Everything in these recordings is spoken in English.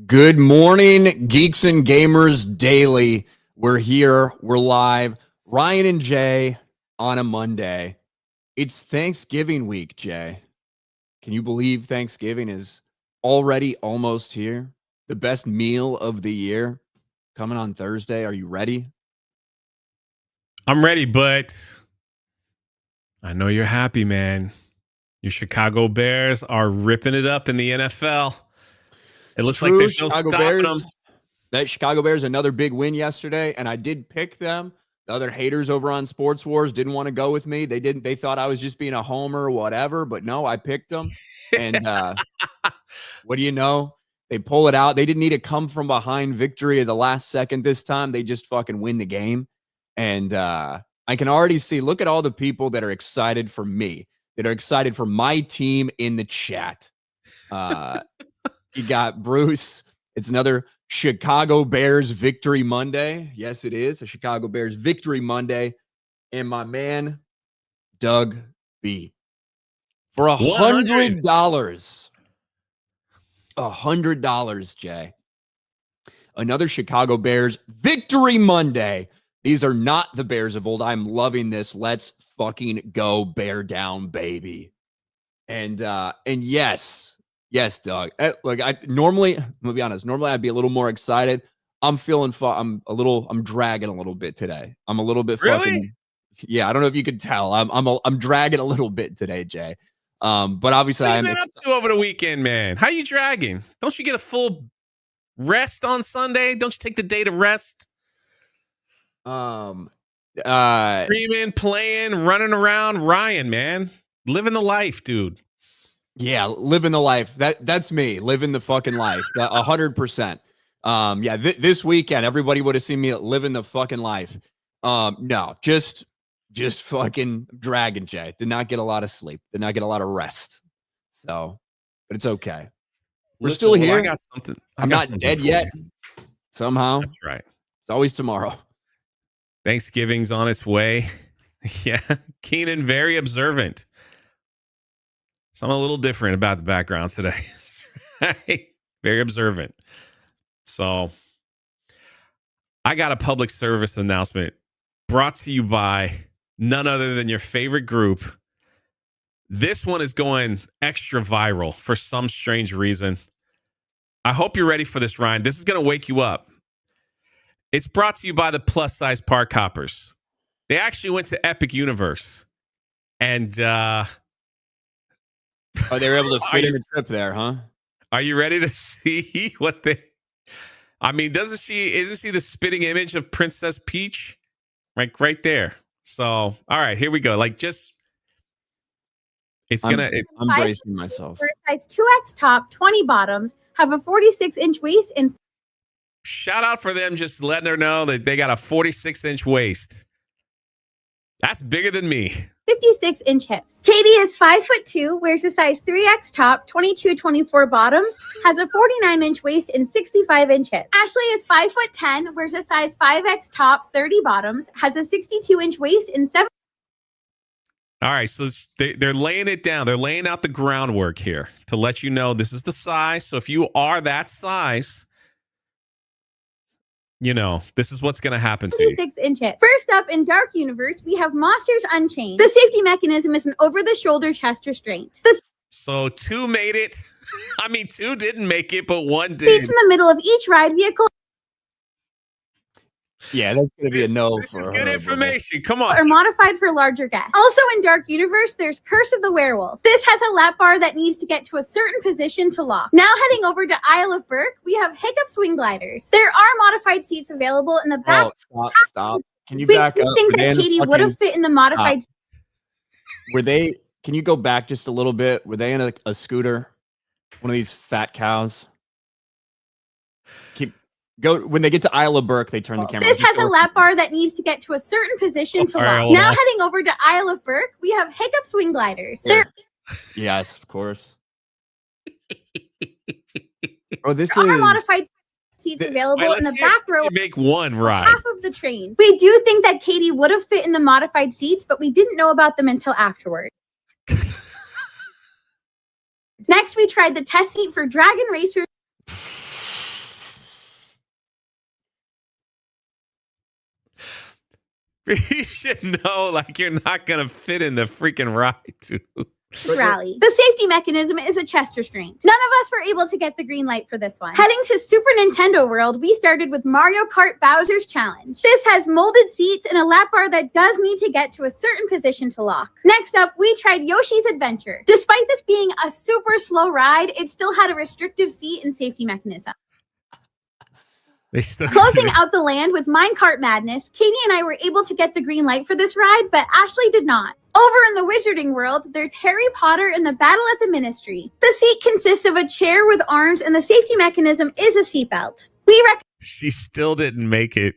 Good morning, Geeks and Gamers Daily. We're here. We're live. Ryan and Jay on a Monday. It's Thanksgiving week, Jay. Can you believe Thanksgiving is already almost here? The best meal of the year coming on Thursday. Are you ready? I'm ready, but I know you're happy, man. Your Chicago Bears are ripping it up in the NFL. It looks like there's no stopping them. That Chicago Bears, another big win yesterday, and I did pick them. The other haters over on Sports Wars didn't want to go with me. They didn't. They thought I was just being a homer or whatever, but no, I picked them. And what do you know? They pull it out. They didn't need a come from behind victory at the last second this time. They just fucking win the game. And I can already see, look at all the people that are excited for me, that are excited for my team in the chat. You got Bruce. It's another Chicago Bears Victory Monday. Yes, it is a Chicago Bears Victory Monday. And my man, Doug B. For $100. $100, Jay. Another Chicago Bears Victory Monday. These are not the Bears of old. I'm loving this. Let's fucking go bear down, baby. And yes, Doug. Like I'm gonna be honest. Normally I'd be a little more excited. I'm feeling I'm dragging a little bit today. I'm a little bit fucking. Yeah, I don't know if you could tell. I'm dragging a little bit today, Jay. But obviously what have you been up to over the weekend, man? How you dragging? Don't you get a full rest on Sunday? Don't you take the day to rest? Streaming, playing, running around. Ryan, man, living the life, dude. Yeah, living the life. That's me, living the fucking life. 100%. Yeah, this weekend, everybody would have seen me living the fucking life. No, just fucking dragging, Jay. Did not get a lot of sleep. Did not get a lot of rest. So, but it's okay. We're still here. I got something. I'm not dead yet. Somehow. That's right. It's always tomorrow. Thanksgiving's on its way. Yeah, Keenan, very observant. So I'm a little different about the background today. Right? Very observant. So I got a public service announcement brought to you by none other than your favorite group. This one is going extra viral for some strange reason. I hope you're ready for this, Ryan. This is going to wake you up. It's brought to you by the Plus Size Park Hoppers. They actually went to Epic Universe. And they were able to fit in the trip there, huh? Are you ready to see what they... I mean, isn't she the spitting image of Princess Peach? Right there. So, all right, here we go. Like, just... I'm bracing myself. Size 2X top, 20 bottoms, have a 46-inch waist and... Shout out for them just letting her know that they got a 46-inch waist. That's bigger than me. 56-inch hips. Katie is 5'2", wears a size 3X top, 22-24 bottoms, has a 49-inch waist and 65-inch hips. Ashley is 5'10", wears a size 5X top, 30 bottoms, has a 62-inch waist and 7... All right, so they're laying it down. They're laying out the groundwork here to let you know this is the size. So if you are that size... You know, this is what's going to happen to you. 26-inch hip. First up in Dark Universe, we have Monsters Unchained. The safety mechanism is an over-the-shoulder chest restraint. So 2 made it. I mean, 2 didn't make it, but 1 did. Seats in the middle of each ride vehicle. Yeah, that's going to be a no. This is good information. Come on. Are modified for larger guests. Also in Dark Universe, there's Curse of the Werewolf. This has a lap bar that needs to get to a certain position to lock. Now heading over to Isle of Burke, we have Hiccup Swing Gliders. There are modified seats available in the back. Oh, stop. Can you back up? I think that Katie would have fit in the modified seats. Were they, can you go back just a little bit? Were they in a scooter? One of these fat cows? When they get to Isle of Burke, they turn the camera. This has a lap bar that needs to get to a certain position to lock. Now heading over to Isle of Burke, we have Hiccup Swing Gliders. Yes, of course. Oh, this there are modified seats available in the back row. Make one ride. Half of the train. We do think that Katie would have fit in the modified seats, but we didn't know about them until afterward. Next, we tried the test seat for Dragon Racers. You should know, like, you're not going to fit in the freaking ride, dude. Rally. The safety mechanism is a chest restraint. None of us were able to get the green light for this one. Heading to Super Nintendo World, we started with Mario Kart Bowser's Challenge. This has molded seats and a lap bar that does need to get to a certain position to lock. Next up, we tried Yoshi's Adventure. Despite this being a super slow ride, it still had a restrictive seat and safety mechanism. They still Closing out the land with Minecart Madness, Katie and I were able to get the green light for this ride, but Ashley did not. Over in the Wizarding World, there's Harry Potter and the Battle at the Ministry. The seat consists of a chair with arms, and the safety mechanism is a seatbelt. She still didn't make it.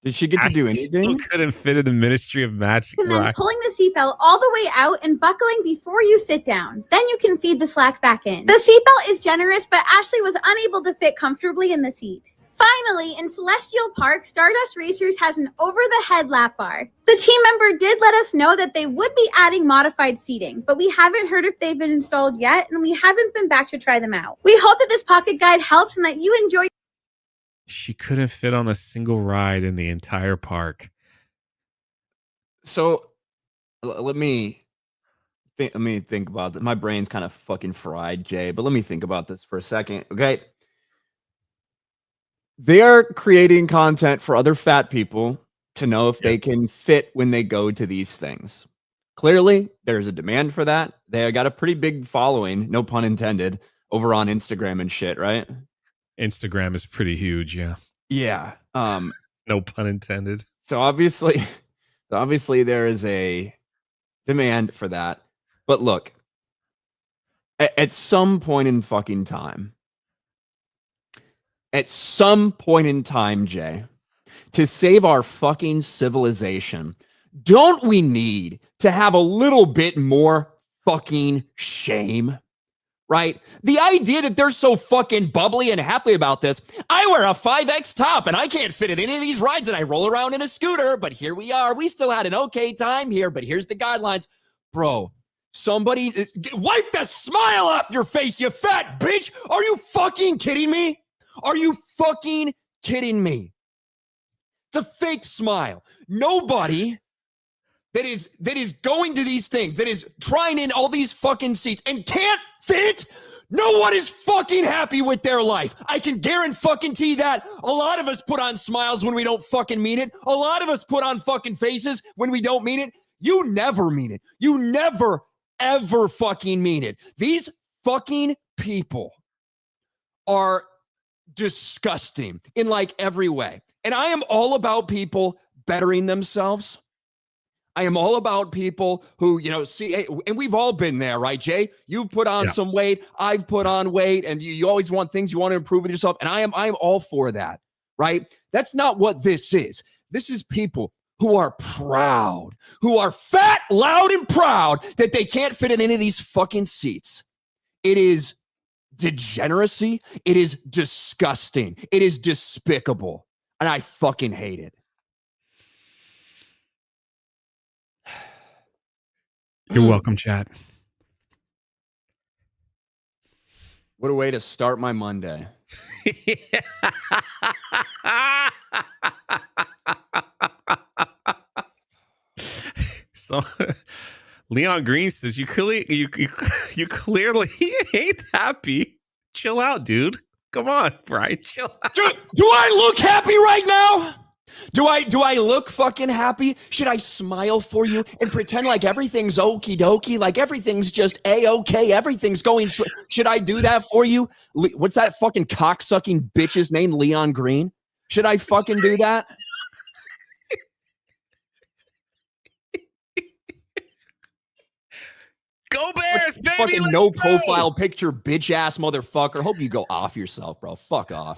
Did she get to do anything? Still couldn't fit in the Ministry of Magic. Recommend pulling the seatbelt all the way out and buckling before you sit down. Then you can feed the slack back in. The seatbelt is generous, but Ashley was unable to fit comfortably in the seat. Finally, in Celestial Park, Stardust Racers has an over-the-head lap bar. The team member did let us know that they would be adding modified seating, but we haven't heard if they've been installed yet, and we haven't been back to try them out. We hope that this pocket guide helps and that you enjoy. She couldn't fit on a single ride in the entire park. So let me think about that. My brain's kind of fucking fried, Jay, but let me think about this for a second, okay? They are creating content for other fat people to know if they can fit when they go to these things. Clearly, there's a demand for that. They got a pretty big following, no pun intended, over on Instagram and shit, right? Instagram is pretty huge, yeah. Yeah. No pun intended. So obviously there is a demand for that. But look, at some point in fucking time, Jay, to save our fucking civilization, don't we need to have a little bit more fucking shame? Right? The idea that they're so fucking bubbly and happy about this. I wear a 5X top and I can't fit in any of these rides and I roll around in a scooter, but here we are. We still had an okay time here, but here's the guidelines. Bro, somebody wipe the smile off your face, you fat bitch. Are you fucking kidding me? Are you fucking kidding me? It's a fake smile. Nobody that is going to these things, that is trying in all these fucking seats and can't fit, no one is fucking happy with their life. I can guarantee that. A lot of us put on smiles when we don't fucking mean it. A lot of us put on fucking faces when we don't mean it. You never mean it. You never, ever fucking mean it. These fucking people are disgusting in like every way. And I am all about people bettering themselves. I am all about people who, see, and we've all been there, right, Jay? You've put on some weight. I've put on weight, and you always want things you want to improve with yourself. And I am all for that, right? That's not what this is. This is people who are proud, who are fat, loud, and proud that they can't fit in any of these fucking seats. It is degeneracy. It is disgusting. It is despicable. And I fucking hate it. You're welcome, chat. What a way to start my Monday. So Leon Green says you clearly ain't happy. Chill out, dude. Come on, Brian. Chill out. Do I look happy right now? Do I look fucking happy? Should I smile for you and pretend like everything's okie dokie, like everything's just A-okay, everything's going? Should I do that for you? What's that fucking cocksucking bitch's name? Leon Green? Should I fucking do that? Go Bears, baby! Fucking no profile picture, bitch ass motherfucker. Hope you go off yourself, bro. Fuck off.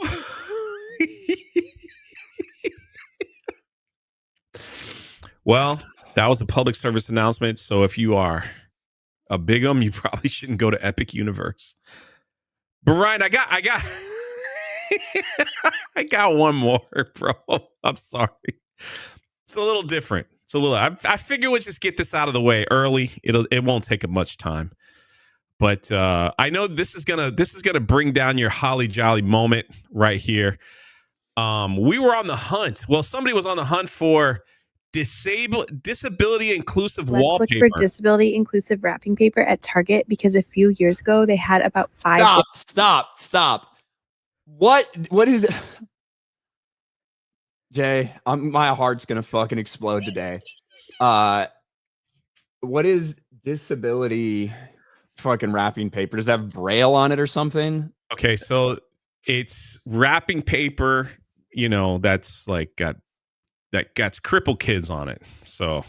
Well, that was a public service announcement. So if you are a bigum, you probably shouldn't go to Epic Universe. But Ryan, I got I got one more, bro. I'm sorry. It's a little different. It's a little. I figure we'll just get this out of the way early. It won't take much time. But I know this is gonna bring down your holly jolly moment right here. We were on the hunt. Well, somebody was on the hunt for disability inclusive Let's wallpaper. look for disability inclusive wrapping paper at Target because a few years ago they had about 5. Stop. What is it? Jay, my heart's gonna fucking explode today. What is disability fucking wrapping paper? Does it have Braille on it or something? Okay, so it's wrapping paper, that's like got crippled kids on it. So,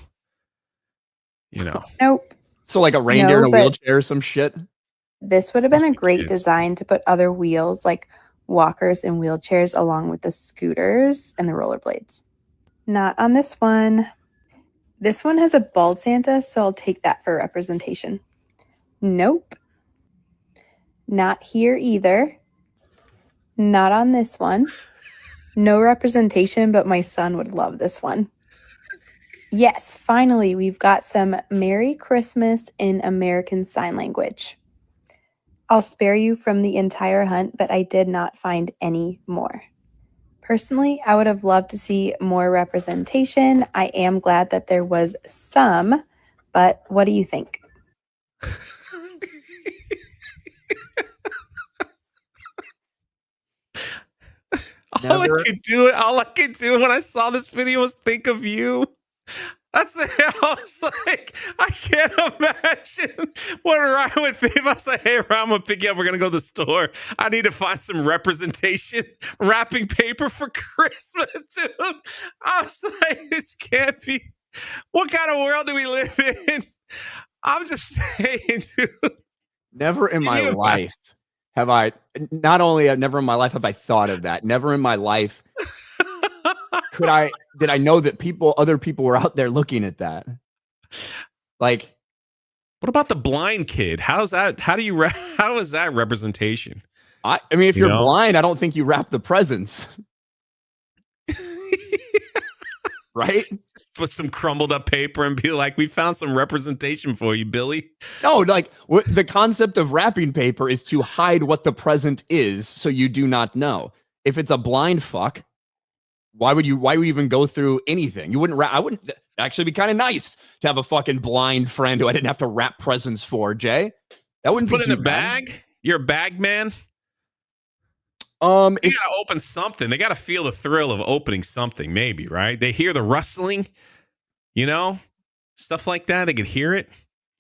Nope. So like a reindeer in a but wheelchair or some shit. This would have been a great kids. design to put other wheels like walkers and wheelchairs along with the scooters and the rollerblades. Not on this one. This one has a bald Santa, so I'll take that for representation. Nope. Not here either. Not on this one. No representation, but my son would love this one. Yes, finally, we've got some Merry Christmas in American Sign Language. I'll spare you from the entire hunt, but I did not find any more. Personally, I would have loved to see more representation. I am glad that there was some, but what do you think? All I could do when I saw this video was think of you. That's it. I was like, I can't imagine what Ryan would think if I say, hey, Ryan, I'm going to pick you up. We're going to go to the store. I need to find some representation wrapping paper for Christmas, dude. I was like, this can't be. What kind of world do we live in? I'm just saying, dude. Never in my life have I, not only never in my life have I thought of that. Never in my life did I know that other people were out there looking at that. Like, what about the blind kid? How is that representation? I mean, if you're blind, I don't think you wrap the presents. Right? Just put some crumbled up paper and be like, we found some representation for you, Billy. No, like the concept of wrapping paper is to hide what the present is so you do not know. If it's a blind fuck, why would you even go through anything? You wouldn't I wouldn't actually be kind of nice to have a fucking blind friend who I didn't have to wrap presents for, Jay. That wouldn't put be in a bad. bag. You're a bag man. They gotta open something. They gotta feel the thrill of opening something, maybe, right? They hear the rustling, stuff like that. They could hear it.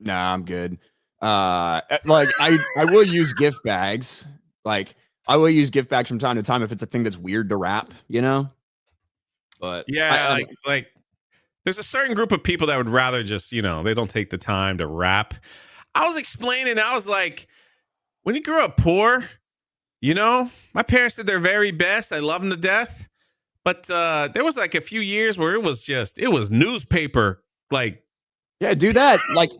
Nah, I'm good. Like I will use gift bags. Like I will use gift bags from time to time if it's a thing that's weird to wrap, But yeah, like there's a certain group of people that would rather just, they don't take the time to wrap. I was explaining, I was like, when you grew up poor, my parents did their very best. I love them to death. But there was like a few years where it was newspaper. Like, yeah, do that. Like,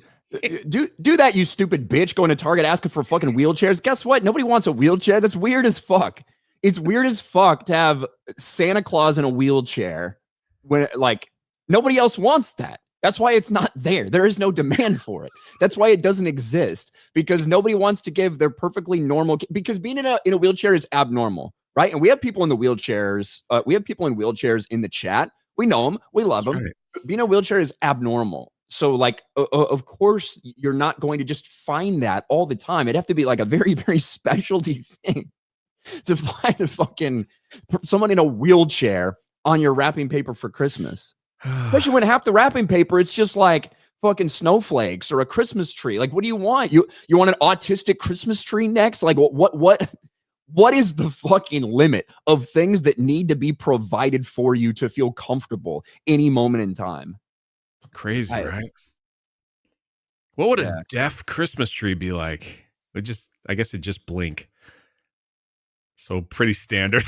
do that, you stupid bitch, going to Target asking for fucking wheelchairs. Guess what? Nobody wants a wheelchair. That's weird as fuck. It's weird as fuck to have Santa Claus in a wheelchair when, like, nobody else wants that. That's why it's not there. There is no demand for it. That's why it doesn't exist, because nobody wants to give their perfectly normal, because being in a wheelchair is abnormal, right? And we have people in the wheelchairs. We have people in wheelchairs in the chat. We know them. We love them. Right. Being in a wheelchair is abnormal. So, like, of course, you're not going to just find that all the time. It'd have to be like a very, very specialty thing to find someone in a wheelchair on your wrapping paper for Christmas. Especially when half the wrapping paper, it's just like fucking snowflakes or a Christmas tree. Like, what do you want? You want an autistic Christmas tree next? Like, what is the fucking limit of things that need to be provided for you to feel comfortable any moment in time? Crazy, right? What would a deaf Christmas tree be like? I guess it just blink. So pretty standard.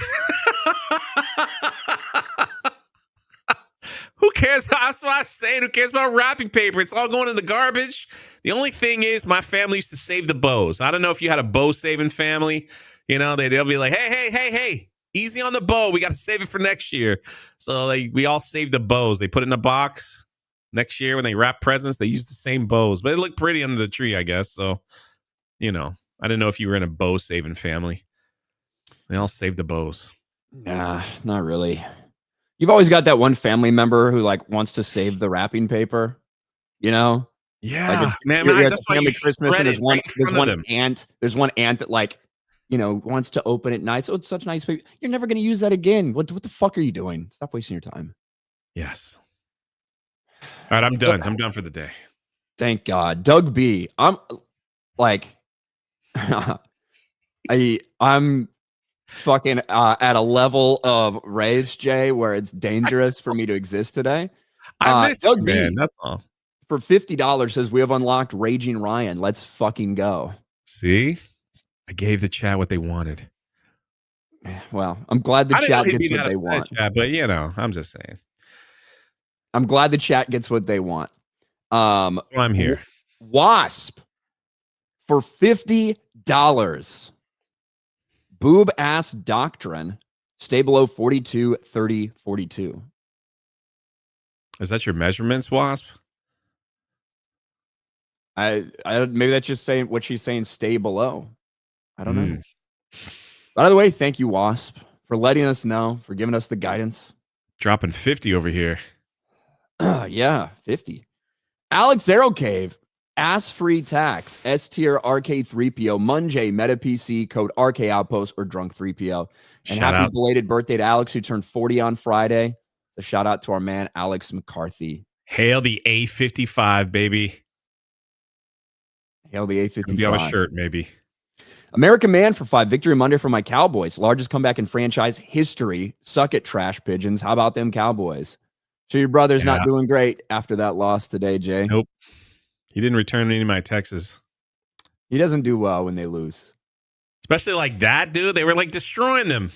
Who cares? That's what I'm saying. Who cares about wrapping paper? It's all going in the garbage. The only thing is, my family used to save the bows. I don't know if you had a bow saving family. They'll be like, hey, easy on the bow. We got to save it for next year. So we all save the bows. They put it in a box. Next year when they wrap presents, they use the same bows. But it looked pretty under the tree, I guess. So, I didn't know if you were in a bow saving family. They all save the bows. Nah, not really. You've always got that one family member who like wants to save the wrapping paper, you know? Like Yeah, it's man. you're at That's the why you family Christmas and spread it right in front of them. there's one aunt that like, wants to open it nice. Oh, it's such nice paper. You're never gonna use that again. What the fuck are you doing? Stop wasting your time. Yes. All right, I'm done. I'm done for the day. Thank God. Doug B. I'm like I'm fucking at a level of Ray's Jay where it's dangerous for me to exist today. I miss you, Doug man. B That's all. for $50 says we have unlocked Raging Ryan. Let's fucking go. See, I gave the chat what they wanted. Well, I'm glad the I didn't know chat he'd be gets what that they upset, want. chat, but I'm just saying. I'm glad the chat gets what they want. That's why I'm here. Wasp for $50. Boob ass doctrine. Stay below 42, 30, 42. Is that your measurements, Wasp? I maybe that's just saying what she's saying. Stay below. I don't know. Mm. By the way, thank you, Wasp, for letting us know, for giving us the guidance. Dropping 50 over here. Yeah, 50. Alex Arrow Cave, ass free tax, S tier RK3PO, Munjay, Meta PC, code RK Outpost, or Drunk 3PO. And Shout happy out. belated birthday to Alex, who turned 40 on Friday. So shout out to our man, Alex McCarthy. Hail the A55, baby. Hail the It's gonna be on a A55. shirt, maybe. American Man for 5. Victory Monday for my Cowboys. Largest comeback in franchise history. Suck it, trash pigeons. How about them Cowboys? So your brother's not doing great after that loss today, Jay. Nope. He didn't return any of my texts. He doesn't do well when they lose. Especially like that, dude. They were like destroying them.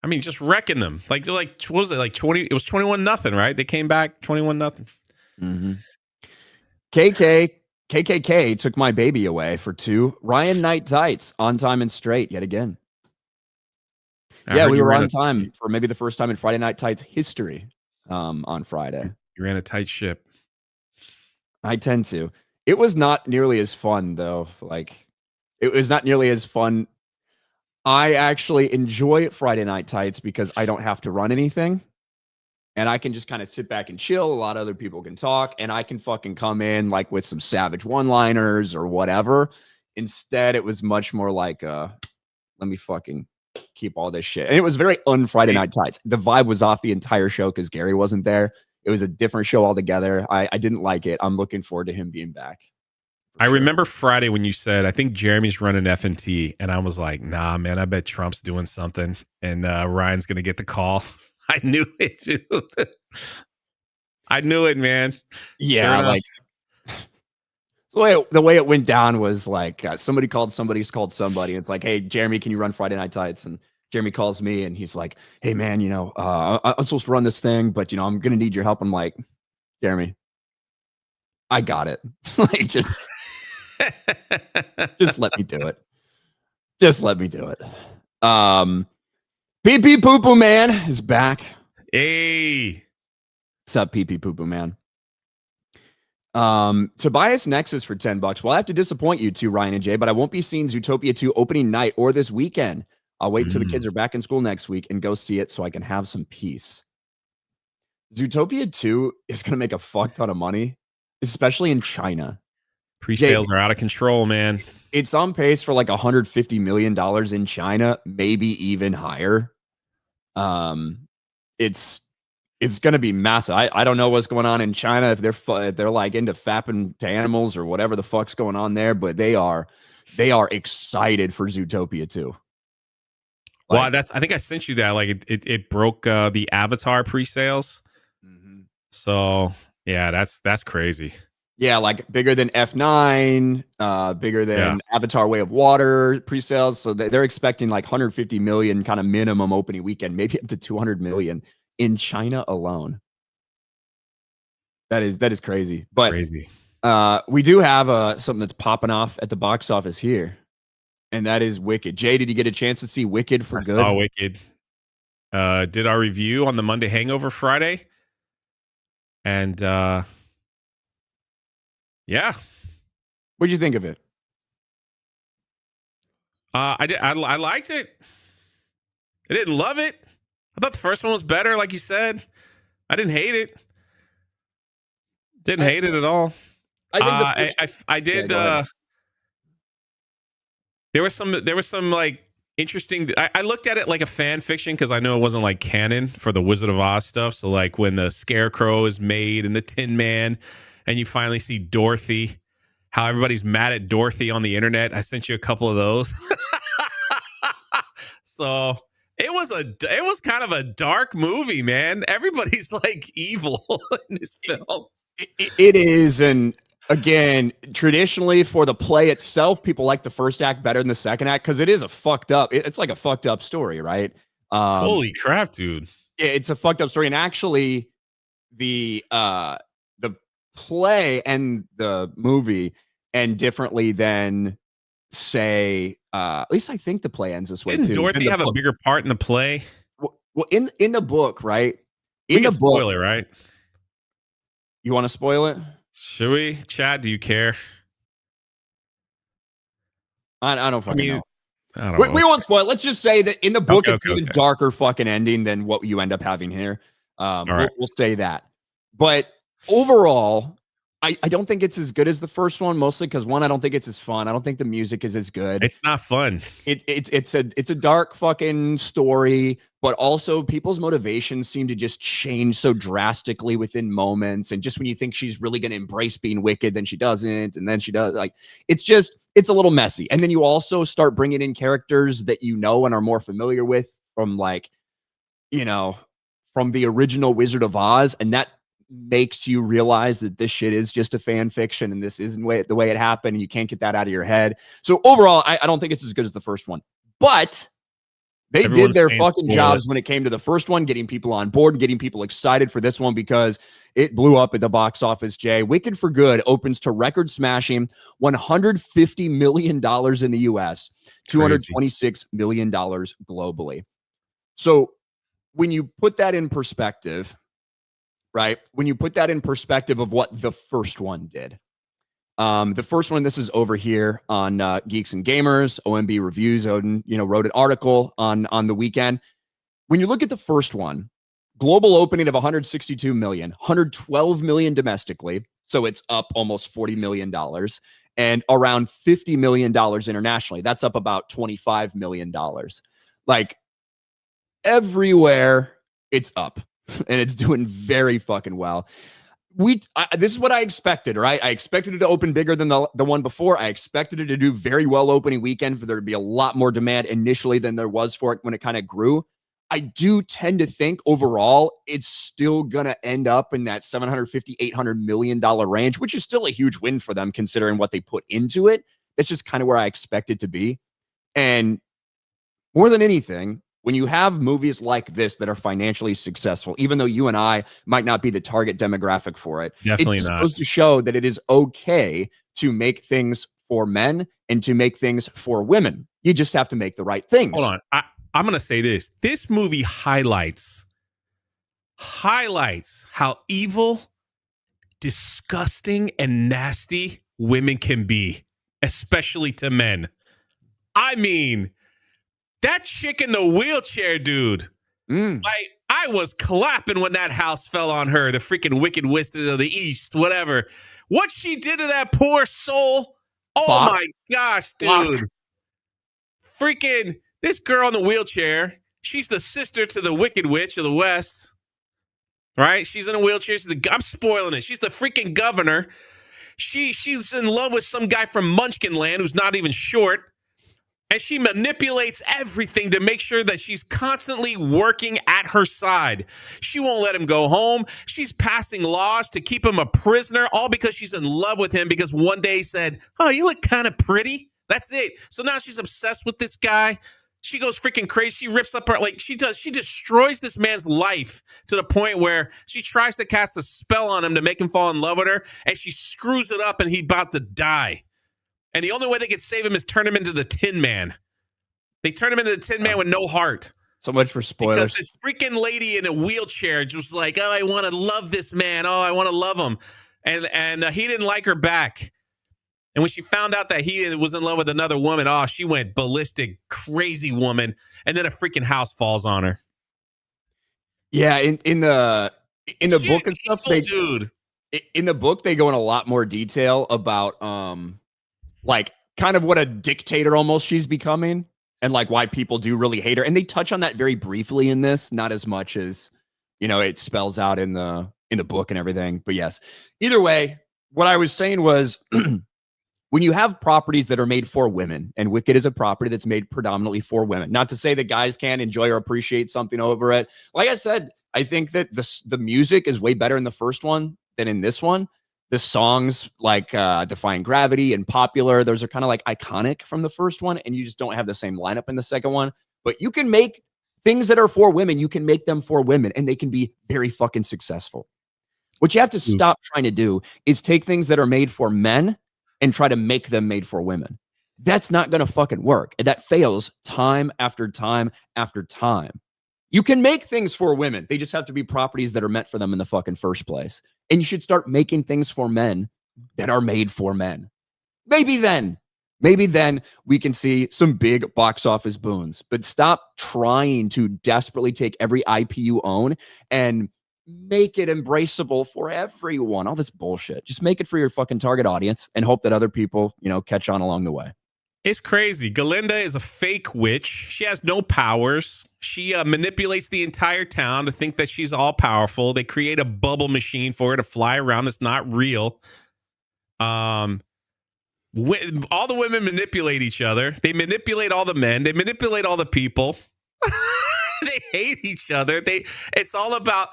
I mean, just wrecking them. Like, they're like, what was it? Like 20? It was 21-0, right? They came back 21-0. Mm-hmm. KKK took my baby away for 2. Ryan Knight tights on time and straight yet again. Yeah, we were on time for maybe the first time in Friday Night Tights history on Friday. You ran a tight ship. I tend to. It was not nearly as fun, though. Like, it was not nearly as fun. I actually enjoy Friday Night Tights because I don't have to run anything. And I can just kind of sit back and chill. A lot of other people can talk. And I can fucking come in like with some savage one-liners or whatever. Instead, it was much more like, let me fucking keep all this shit. And it was very un-Friday Night Tights. The vibe was off the entire show because Gary wasn't there. It was a different show altogether. I didn't like it. I'm looking forward to him being back. I remember Friday when you said, I think Jeremy's running F&T. And I was like, nah, man, I bet Trump's doing something. And Ryan's going to get the call. I knew it, dude. I knew it, man. Yeah, sure, like the way it went down was like somebody called somebody. It's like, hey, Jeremy, can you run Friday Night Tights? And Jeremy calls me and he's like, hey, man, I'm supposed to run this thing, but, I'm going to need your help. I'm like, Jeremy, I got it. Like, just let me do it. Just let me do it. Pee Pee Poo Poo Man is back. Hey. What's up, Pee Pee Poo Poo Man? Tobias Nexus for $10. Well, I have to disappoint you too, Ryan and Jay, but I won't be seeing Zootopia 2 opening night or this weekend. I'll wait till the kids are back in school next week and go see it so I can have some peace. Zootopia 2 is going to make a fuck ton of money, especially in China. Pre-sales are out of control, man. It's on pace for like $150 million in China, maybe even higher. It's going to be massive. I don't know what's going on in China if they're like into fapping to animals or whatever the fuck's going on there, but they are excited for Zootopia 2. Well, I think I sent you that. Like it broke the Avatar pre-sales. Mm-hmm. So yeah, that's crazy. Yeah, like bigger than F9, bigger than Avatar Way of Water pre-sales. So they're expecting like 150 million kind of minimum opening weekend, maybe up to 200 million in China alone. That is crazy. But crazy. We do have something that's popping off at the box office here, and that is Wicked. Jay, did you get a chance to see Wicked for good? Oh, Wicked. Did our review on the Monday Hangover Friday, and yeah. What'd you think of it? I liked it. I didn't love it. I thought the first one was better, like you said. I didn't hate it. Didn't hate it at all. I think I did. There was some like interesting. I looked at it like a fan fiction because I know it wasn't like canon for the Wizard of Oz stuff. So like when the Scarecrow is made and the Tin Man, and you finally see Dorothy, how everybody's mad at Dorothy on the internet. I sent you a couple of those. So it was kind of a dark movie, man. Everybody's like evil in this film. It is, and again, traditionally for the play itself, people like the first act better than the second act because it is a fucked up. It's like a fucked up story, right? Holy crap, dude! It's a fucked up story, and actually, the play and the movie end differently than, say, at least I think the play ends this way Didn't too. Dorothy have a bigger part in the play? Well, in the book, right? We can spoil it, right? You want to spoil it? Should we? Chad, do you care? I don't fucking know. I don't know. We won't spoil it. Let's just say that in the book, it's okay. even darker fucking ending than what you end up having here. Right. We'll say that. But overall, I don't think it's as good as the first one, mostly because one, I don't think it's as fun. I don't think the music is as good. It's not fun. It's a dark fucking story, but also people's motivations seem to just change so drastically within moments. And just when you think she's really going to embrace being wicked, then she doesn't, and then she does. Like it's a little messy. And then you also start bringing in characters that you know and are more familiar with from like, from the original Wizard of Oz, and that makes you realize that this shit is just a fan fiction and this isn't the way it happened, and you can't get that out of your head. So overall, I don't think it's as good as the first one, but they did their fucking jobs when it came to the first one, getting people on board, getting people excited for this one because it blew up at the box office. Jay, Wicked for Good opens to record smashing $150 million in the US, $226 million globally. So when you put that in perspective, right? When you put that in perspective of what the first one did. The first one, this is over here on Geeks and Gamers, OMB Reviews. Odin, wrote an article on the weekend. When you look at the first one, global opening of 162 million, 112 million domestically. So it's up almost $40 million and around $50 million internationally. That's up about $25 million. Like everywhere it's up. And it's doing very fucking well. This is what I expected, right? I expected it to open bigger than the one before. I expected it to do very well opening weekend, for there to be a lot more demand initially than there was for it when it kind of grew. I do tend to think overall it's still going to end up in that $750, $800 million range, which is still a huge win for them considering what they put into it. That's just kind of where I expect it to be. And more than anything, when you have movies like this that are financially successful, even though you and I might not be the target demographic for it, definitely it's not. Supposed to show that it is okay to make things for men and to make things for women. You just have to make the right things. Hold on. I'm going to say this. This movie highlights how evil, disgusting, and nasty women can be, especially to men. I mean, that chick in the wheelchair, dude. Like, I was clapping when that house fell on her. The freaking Wicked Wizard of the East, whatever. What she did to that poor soul. Oh, my gosh, dude. Freaking this girl in the wheelchair. She's the sister to the Wicked Witch of the West. Right? She's in a wheelchair. I'm spoiling it. She's the freaking governor. She's in love with some guy from Munchkinland who's not even short. And she manipulates everything to make sure that she's constantly working at her side. She won't let him go home. She's passing laws to keep him a prisoner, all because she's in love with him because one day he said, "Oh, you look kind of pretty." That's it. So now she's obsessed with this guy. She goes freaking crazy. She rips up her, she destroys this man's life to the point where she tries to cast a spell on him to make him fall in love with her, and she screws it up and he's about to die. And the only way they could save him is turn him into the Tin Man. They turn him into the Tin Man with no heart. So much for spoilers. Because this freaking lady in a wheelchair just like, "Oh, I want to love this man. Oh, I want to love him." And he didn't like her back. And when she found out that he was in love with another woman, oh, she went ballistic, crazy woman. And then a freaking house falls on her. Yeah, in the She book is and stuff, evil, dude. in the book they go in a lot more detail about like kind of what a dictator almost she's becoming and like why people do really hate her. And they touch on that very briefly in this, not as much as it spells out in the book and everything. But yes, either way, what I was saying was when you have properties that are made for women, and Wicked is a property that's made predominantly for women, not to say that guys can't enjoy or appreciate something over it. Like I said, I think that the music is way better in the first one than in this one. The songs like Defying Gravity and Popular, those are kind of like iconic from the first one, and you just don't have the same lineup in the second one. But you can make things that are for women, you can make them for women, and they can be very fucking successful. What you have to stop trying to do is take things that are made for men and try to make them made for women. That's not going to fucking work. And that fails time after time after time. You can make things for women. They just have to be properties that are meant for them in the fucking first place. And you should start making things for men that are made for men. Maybe then we can see some big box office boons. But stop trying to desperately take every IP you own and make it embraceable for everyone. All this bullshit. Just make it for your fucking target audience and hope that other people, catch on along the way. It's crazy. Galinda is a fake witch. She has no powers. She manipulates the entire town to think that she's all powerful. They create a bubble machine for her to fly around that's not real. All the women manipulate each other. They manipulate all the men. They manipulate all the people. They hate each other. It's all about,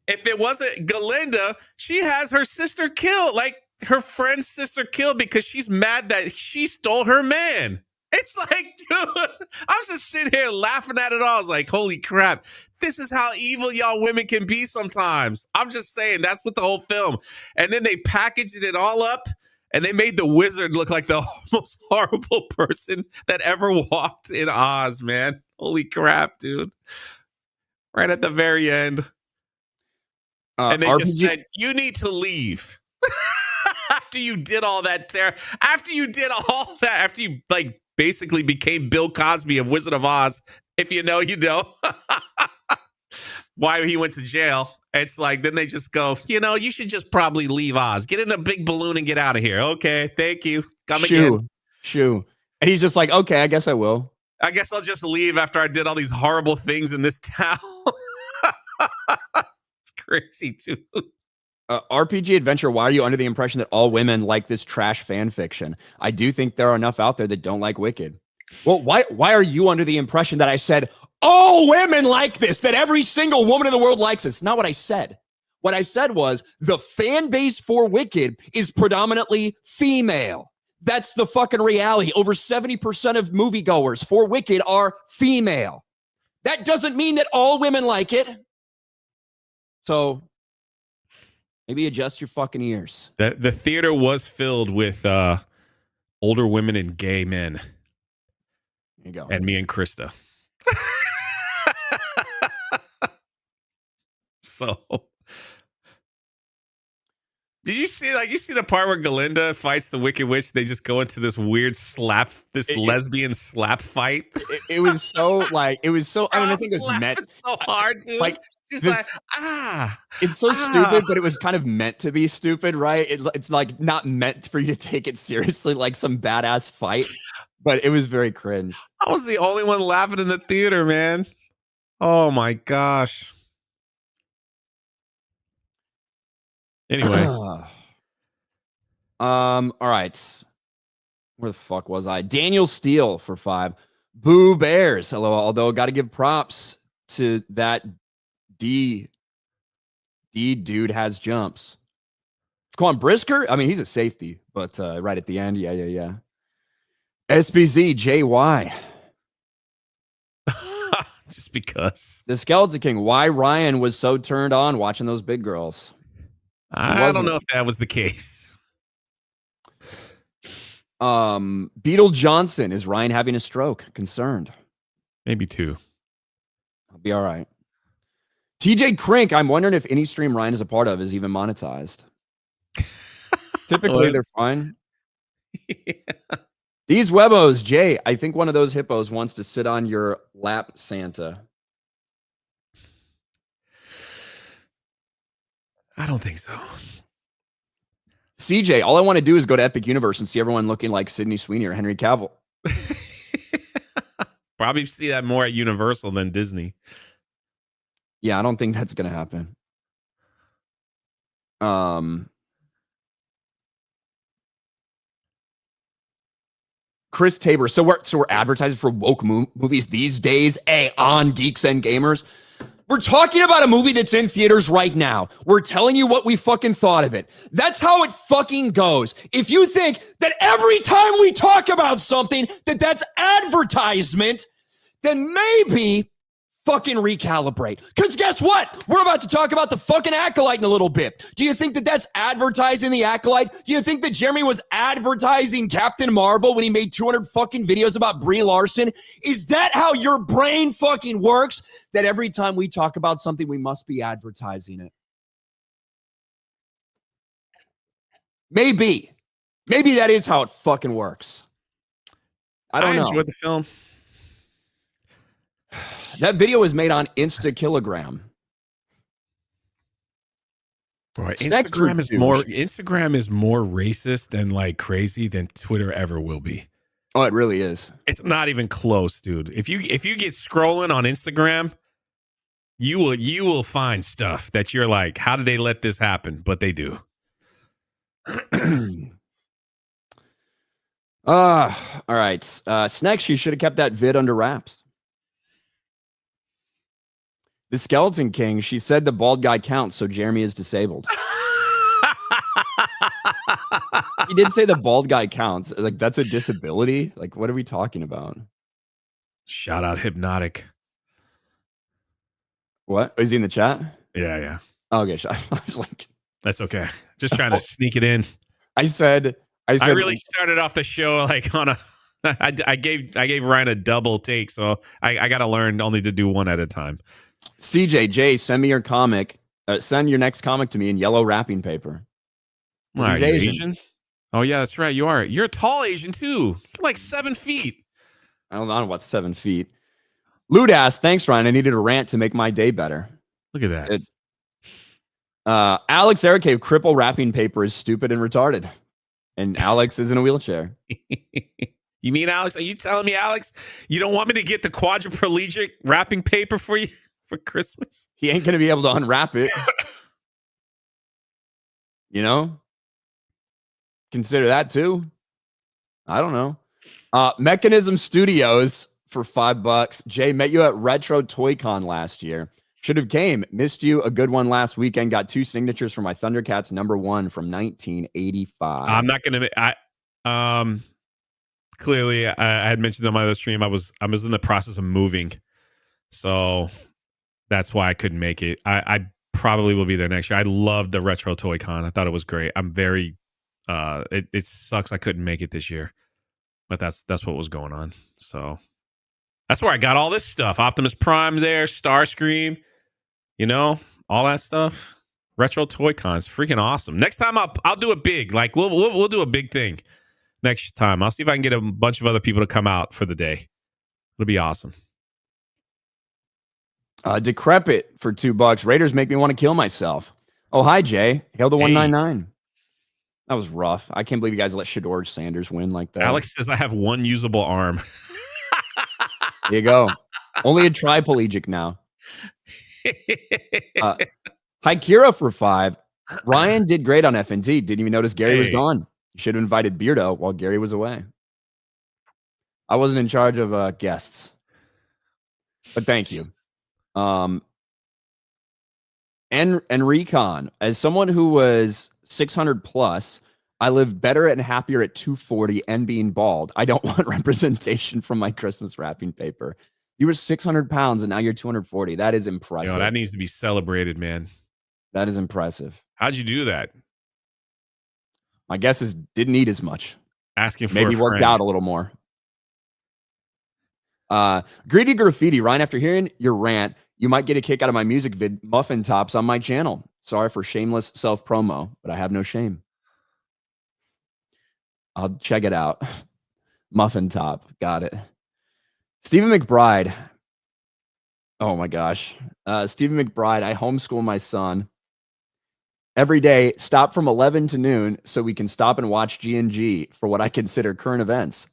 if it wasn't Galinda, she has her sister killed. Like, her friend's sister killed because she's mad that she stole her man. It's like, dude, I was just sitting here laughing at it all. I was like, holy crap, this is how evil y'all women can be sometimes. I'm just saying, that's what the whole film. And then they packaged it all up and they made the wizard look like the most horrible person that ever walked in Oz, man. Holy crap, dude. Right at the very end. And they just said, you need to leave. After you did all that after you like basically became Bill Cosby of Wizard of Oz, if you know, you know. Why he went to jail. It's like, then they just go, you should just probably leave Oz. Get in a big balloon and get out of here. Okay, thank you. Come again. Shoo. And he's just like, okay, I guess I will. I guess I'll just leave after I did all these horrible things in this town. It's crazy, too. RPG Adventure, why are you under the impression that all women like this trash fan fiction? I do think there are enough out there that don't like Wicked. Well, why are you under the impression that I said all women like this, that every single woman in the world likes this? Not what I said. What I said was the fan base for Wicked is predominantly female. That's the fucking reality. Over 70% of moviegoers for Wicked are female. That doesn't mean that all women like it. So maybe adjust your fucking ears. The theater was filled with older women and gay men. There you go. And me and Krista. So, did you see the part where Galinda fights the Wicked Witch? They just go into this weird lesbian slap fight. It was so I think it was meant so hard, dude. Like, just it's so stupid, but it was kind of meant to be stupid, right? It's like not meant for you to take it seriously, like some badass fight, but it was very cringe. I was the only one laughing in the theater, man. Oh my gosh. Anyway. All right. Where the fuck was I? Daniel Steele for 5. Boo Bears. Hello. Although got to give props to that D dude has jumps. Quan Brisker. I mean, he's a safety, but right at the end. Yeah. SBZ JY. Just because. The Skeleton King. Why Ryan was so turned on watching those big girls. I don't know if that was the case. Beetle Johnson. Is Ryan having a stroke? Concerned. Maybe 2. I'll be all right. TJ Crink. I'm wondering if any stream Ryan is a part of is even monetized. Typically, they're fine. These Webos, Jay, I think one of those hippos wants to sit on your lap, Santa. I don't think so. CJ, all I want to do is go to Epic Universe and see everyone looking like Sydney Sweeney or Henry Cavill. Probably see that more at Universal than Disney. Yeah, I don't think that's going to happen. Chris Tabor. So we're advertising for woke movies these days. On Geeks and Gamers. We're talking about a movie that's in theaters right now. We're telling you what we fucking thought of it. That's how it fucking goes. If you think that every time we talk about something that's advertisement, then maybe fucking recalibrate. Because guess what? We're about to talk about the fucking Acolyte in a little bit. Do you think that's advertising the Acolyte? Do you think that Jeremy was advertising Captain Marvel when he made 200 fucking videos about Brie Larson? Is that how your brain fucking works? That every time we talk about something, we must be advertising it? Maybe. Maybe that is how it fucking works. I don't know. I enjoyed the film. That video was made on Instakilogram. Boy, Instagram is more racist and like crazy than Twitter ever will be. Oh, it really is. It's not even close, dude. If you get scrolling on Instagram, you will find stuff that you're like, how did they let this happen? But they do. All right. Snacks, you should have kept that vid under wraps. The Skeleton King, she said the bald guy counts, so Jeremy is disabled. He did say the bald guy counts. Like, that's a disability? Like, what are we talking about? Shout out Hypnotic. What? Is he in the chat? Yeah. Oh, okay. I was like... That's okay. Just trying to sneak it in. I really started off the show like on a... I gave Ryan a double take, so I got to learn only to do one at a time. CJ, send me your comic. Send your next comic to me in yellow wrapping paper. Why, are you Asian? Oh, yeah, that's right. You are. You're a tall Asian, too. You're like 7 feet. I don't know what's 7 feet. Ludas, thanks, Ryan. I needed a rant to make my day better. Look at that. Alex Ericave, cripple wrapping paper is stupid and retarded. And Alex is in a wheelchair. You mean, Alex? Are you telling me, Alex, you don't want me to get the quadriplegic wrapping paper for you for Christmas? He ain't going to be able to unwrap it. You know? Consider that too. I don't know. Mechanism Studios for $5. Jay, met you at Retro Toy Con last year. Should have came. Missed you. A good one last weekend. Got 2 signatures for my Thundercats #1 from 1985. I'm not going to... Clearly, I had mentioned on my other stream, I was in the process of moving. So that's why I couldn't make it. I probably will be there next year. I loved the Retro Toy Con. I thought it was great. I'm very... It sucks I couldn't make it this year. But that's what was going on. So that's where I got all this stuff. Optimus Prime there, Starscream, all that stuff. Retro Toy Con is freaking awesome. Next time I'll do it big. Like we'll do a big thing next time. I'll see if I can get a bunch of other people to come out for the day. It'll be awesome. Decrepit for $2. Raiders make me want to kill myself. Oh, hi, Jay. Hail the 199. That was rough. I can't believe you guys let Shador Sanders win like that. Alex says I have one usable arm. There you go. Only a triplegic now. Hi, Kira for $5. Ryan did great on FNT. Didn't even notice Gary was gone. Should have invited Beardo while Gary was away. I wasn't in charge of guests. But thank you. And Recon, as someone who was 600 plus, I live better and happier at 240 and being bald. I don't want representation from my Christmas wrapping paper. You were 600 pounds and now you're 240. That is impressive. That needs to be celebrated, man. That is impressive. How'd you do that? My guess is didn't eat as much. Asking for maybe worked out a little more. Greedy Graffiti, Ryan, after hearing your rant, you might get a kick out of my music vid Muffin Tops on my channel. Sorry for shameless self-promo, but I have no shame. I'll check it out. Muffin top. Got it. Stephen McBride. Oh my gosh. Stephen McBride, I homeschool my son every day, stop from 11 to noon so we can stop and watch G&G for what I consider current events.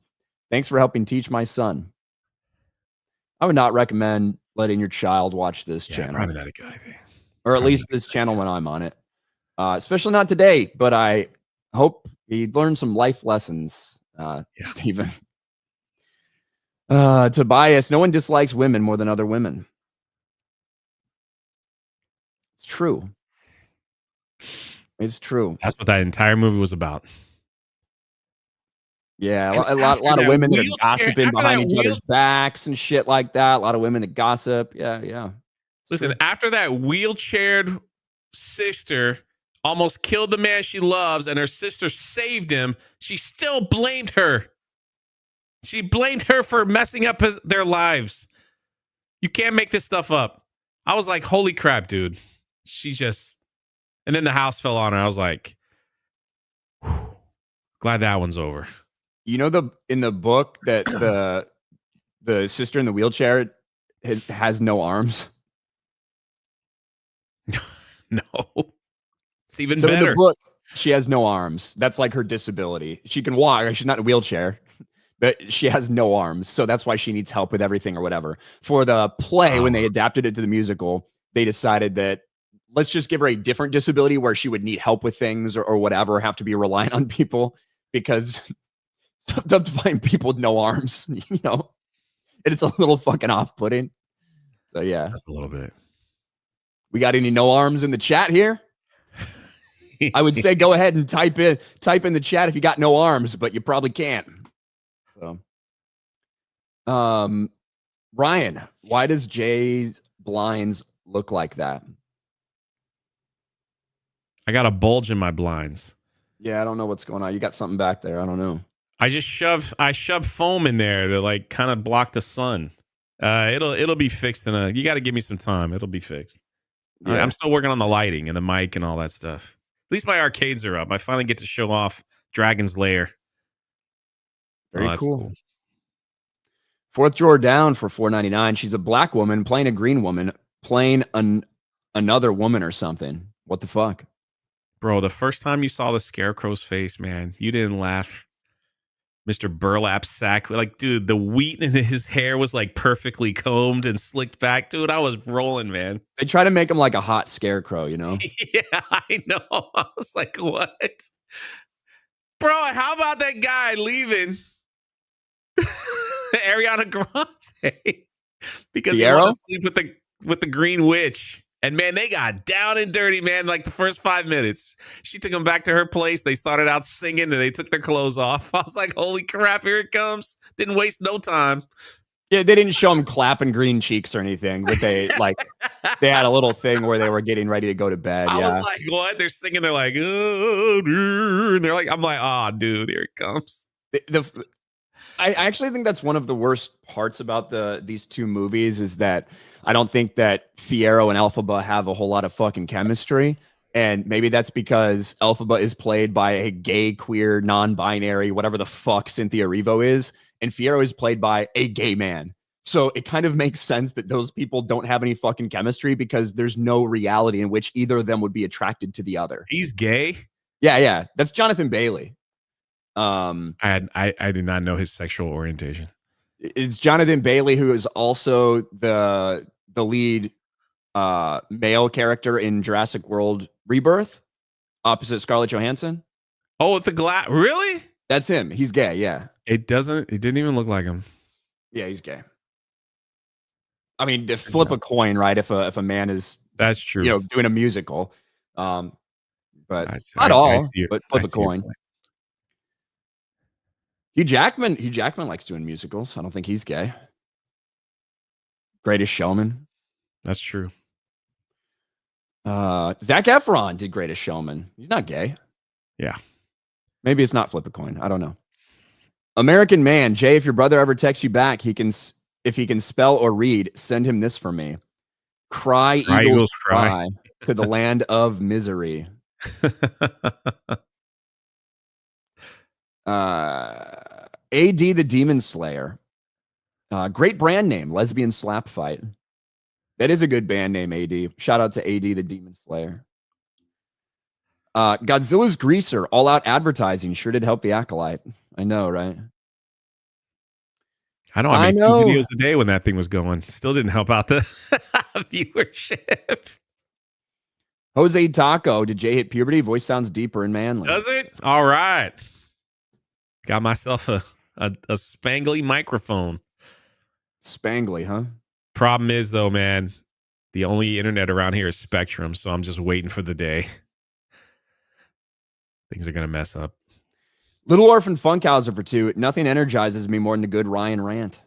Thanks for helping teach my son. I would not recommend letting your child watch this channel. Probably not a good idea. Or at least this channel when I'm on it. Especially not today, but I hope he learned some life lessons, Stephen. Tobias, no one dislikes women more than other women. It's true. It's true. That's what that entire movie was about. Yeah, a lot of women that are gossiping behind each other's backs and shit like that. A lot of women that gossip. Yeah. Listen, after that wheelchaired sister almost killed the man she loves and her sister saved him, she still blamed her. She blamed her for messing up their lives. You can't make this stuff up. I was like, holy crap, dude. She just... And then the house fell on her. I was like, whew, glad that one's over. You know, in the book that the sister in the wheelchair has no arms? No. It's even so better. In the book, she has no arms. That's like her disability. She can walk. She's not in a wheelchair, but she has no arms. So that's why she needs help with everything or whatever. For the play, when they adapted it to the musical, they decided that let's just give her a different disability where she would need help with things or whatever, have to be reliant on people, because it's tough to find people with no arms, you know, and it's a little fucking off-putting. So yeah, just a little bit. We got any no arms in the chat here? I would say go ahead and type in the chat if you got no arms, but you probably can't. So, Ryan, why does Jay's blinds look like that? I got a bulge in my blinds. Yeah, I don't know what's going on. You got something back there. I don't know. I shoved foam in there to like kind of block the sun. It'll be fixed you got to give me some time. It'll be fixed. Yeah. I'm still working on the lighting and the mic and all that stuff. At least my arcades are up. I finally get to show off Dragon's Lair. Very cool. Fourth drawer down for $4.99. She's a black woman playing a green woman, playing another woman or something. What the fuck? Bro, the first time you saw the Scarecrow's face, man, you didn't laugh. Mr. Burlap Sack. Like, dude, the wheat in his hair was like perfectly combed and slicked back. Dude, I was rolling, man. They try to make him like a hot scarecrow, you know? Yeah, I know. I was like, what? Bro, how about that guy leaving Ariana Grande? Because he wanted to sleep with the Green Witch. And man, they got down and dirty, man, like the first 5 minutes. She took them back to her place. They started out singing and they took their clothes off. I was like, holy crap, here it comes. Didn't waste no time. Yeah, they didn't show them clapping green cheeks or anything, but they had a little thing where they were getting ready to go to bed. I was like, what? They're singing. They're like, oh, and they're like, I'm like, oh, dude, here it comes. I actually think that's one of the worst parts about these two movies is that I don't think that Fiyero and Elphaba have a whole lot of fucking chemistry. And maybe that's because Elphaba is played by a gay, queer, non-binary, whatever the fuck Cynthia Erivo is. And Fiyero is played by a gay man. So it kind of makes sense that those people don't have any fucking chemistry because there's no reality in which either of them would be attracted to the other. He's gay? Yeah. That's Jonathan Bailey. I did not know his sexual orientation. It's Jonathan Bailey, who is also the lead male character in Jurassic World Rebirth, opposite Scarlett Johansson. Oh, with the glass? Really? That's him. He's gay. Yeah. It didn't even look like him. Yeah, he's gay. I mean, to flip a coin, right? If a man is, that's true, you know, doing a musical, but not all. But flip a coin. Hugh Jackman likes doing musicals. I don't think he's gay. Greatest Showman. That's true. Zac Efron did Greatest Showman. He's not gay. Yeah. Maybe it's not flip a coin. I don't know. American Man. Jay, if your brother ever texts you back, if he can spell or read, send him this for me. Cry Eagles cry to the land of misery. AD the Demon Slayer. Great brand name, Lesbian Slap Fight. That is a good band name, AD. Shout out to AD the Demon Slayer. Godzilla's Greaser, all out advertising. Sure did help the Acolyte. I know, right? I know I made 2 videos a day when that thing was going. Still didn't help out the viewership. Jose Taco, did Jay hit puberty? Voice sounds deeper and manly. Does it? All right. Got myself a spangly microphone. Spangly, huh? Problem is, though, man, the only internet around here is Spectrum, so I'm just waiting for the day. Things are going to mess up. Little Orphan Funkhauser for 2. Nothing energizes me more than a good Ryan rant.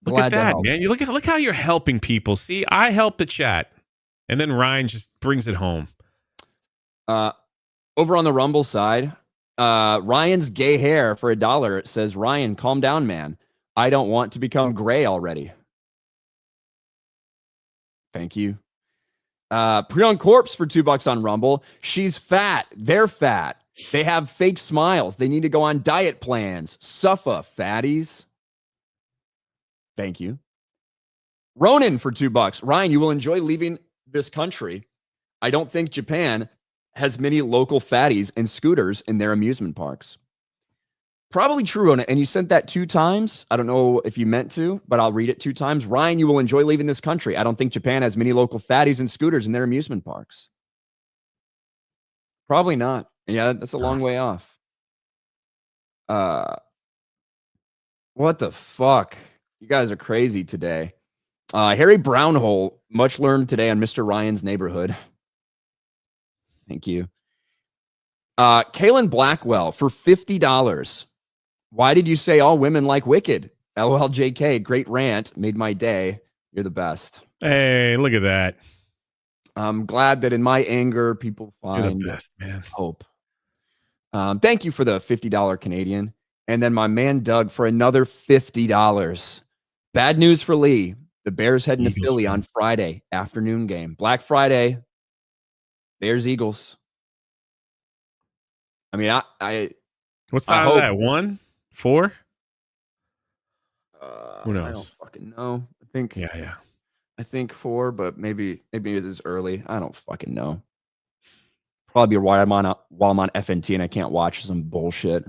Look at that, man. You look how you're helping people. See, I help the chat, and then Ryan just brings it home. Over on the Rumble side, Ryan's gay hair for $1 says, Ryan, calm down, man. I don't want to become gray already. Thank you. Prion Corpse for $2 on Rumble. She's fat. They're fat. They have fake smiles. They need to go on diet plans. Suffer, fatties. Thank you. Ronan for $2. Ryan, you will enjoy leaving this country. I don't think Japan has many local fatties and scooters in their amusement parks. Probably true, Ronan. And you sent that 2 times. I don't know if you meant to, but I'll read it 2 times. Ryan, you will enjoy leaving this country. I don't think Japan has many local fatties and scooters in their amusement parks. Probably not. Yeah, that's a long way off. What the fuck? You guys are crazy today. Harry Brownhole, much learned today on Mr. Ryan's Neighborhood. Thank you. Kaylin Blackwell for $50. Why did you say all women like Wicked? LOLJK, great rant. Made my day. You're the best. Hey, look at that. I'm glad that in my anger, people find the best, man. Hope. Thank you for the $50 Canadian. And then my man Doug for another $50. Bad news for Lee. The Bears heading to Philly on Friday afternoon game. Black Friday. Bears Eagles. I mean, I what size is that? 1? 4? Who knows? I don't fucking know. I think yeah. I think 4, but maybe it is early. I don't fucking know. Probably while I'm on FNT and I can't watch some bullshit.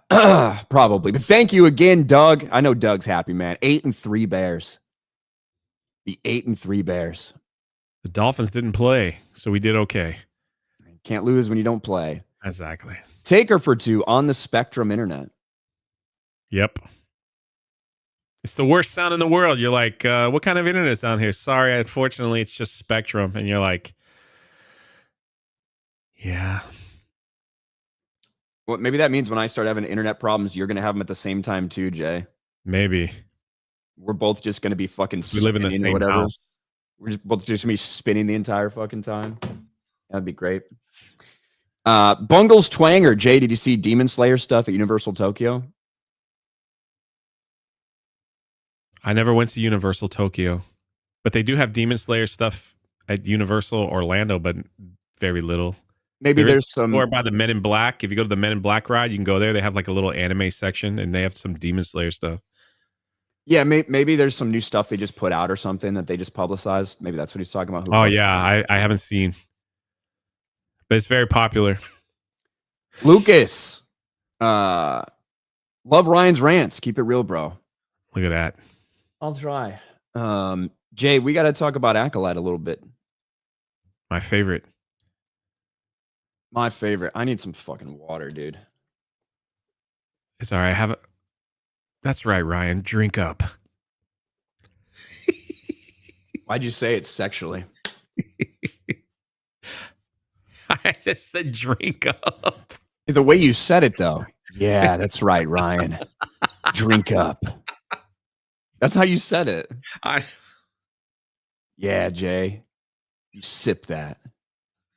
Probably. But thank you again, Doug. I know Doug's happy, man. 8-3 Bears. The 8-3 Bears. The Dolphins didn't play, so we did okay. Can't lose when you don't play. Exactly. Taker for 2 on the Spectrum internet. Yep. It's the worst sound in the world. You're like, what kind of internet's on here? Sorry, unfortunately, it's just Spectrum. And you're like, yeah. Well, maybe that means when I start having internet problems, you're going to have them at the same time too, Jay. Maybe. We're both just going to be fucking we live in the same house. We're both just going to be spinning the entire fucking time. That'd be great. Bungles Twanger. Jay, did you see Demon Slayer stuff at Universal Tokyo? I never went to Universal Tokyo, but they do have Demon Slayer stuff at Universal Orlando, but very little. Maybe there's some more by the Men in Black. If you go to the Men in Black ride, you can go there. They have like a little anime section, and they have some Demon Slayer stuff. Yeah, maybe there's some new stuff they just put out or something that they just publicized. Maybe that's what he's talking about. Oh yeah, I haven't seen, but it's very popular. Lucas, love Ryan's rants. Keep it real, bro. Look at that. I'll try. Jay, we got to talk about Acolyte a little bit. My favorite. I need some fucking water, dude. It's all right. That's right, Ryan. Drink up. Why'd you say it sexually? I just said drink up. The way you said it, though. Yeah, that's right, Ryan. Drink up. That's how you said it. Yeah, Jay. You sip that.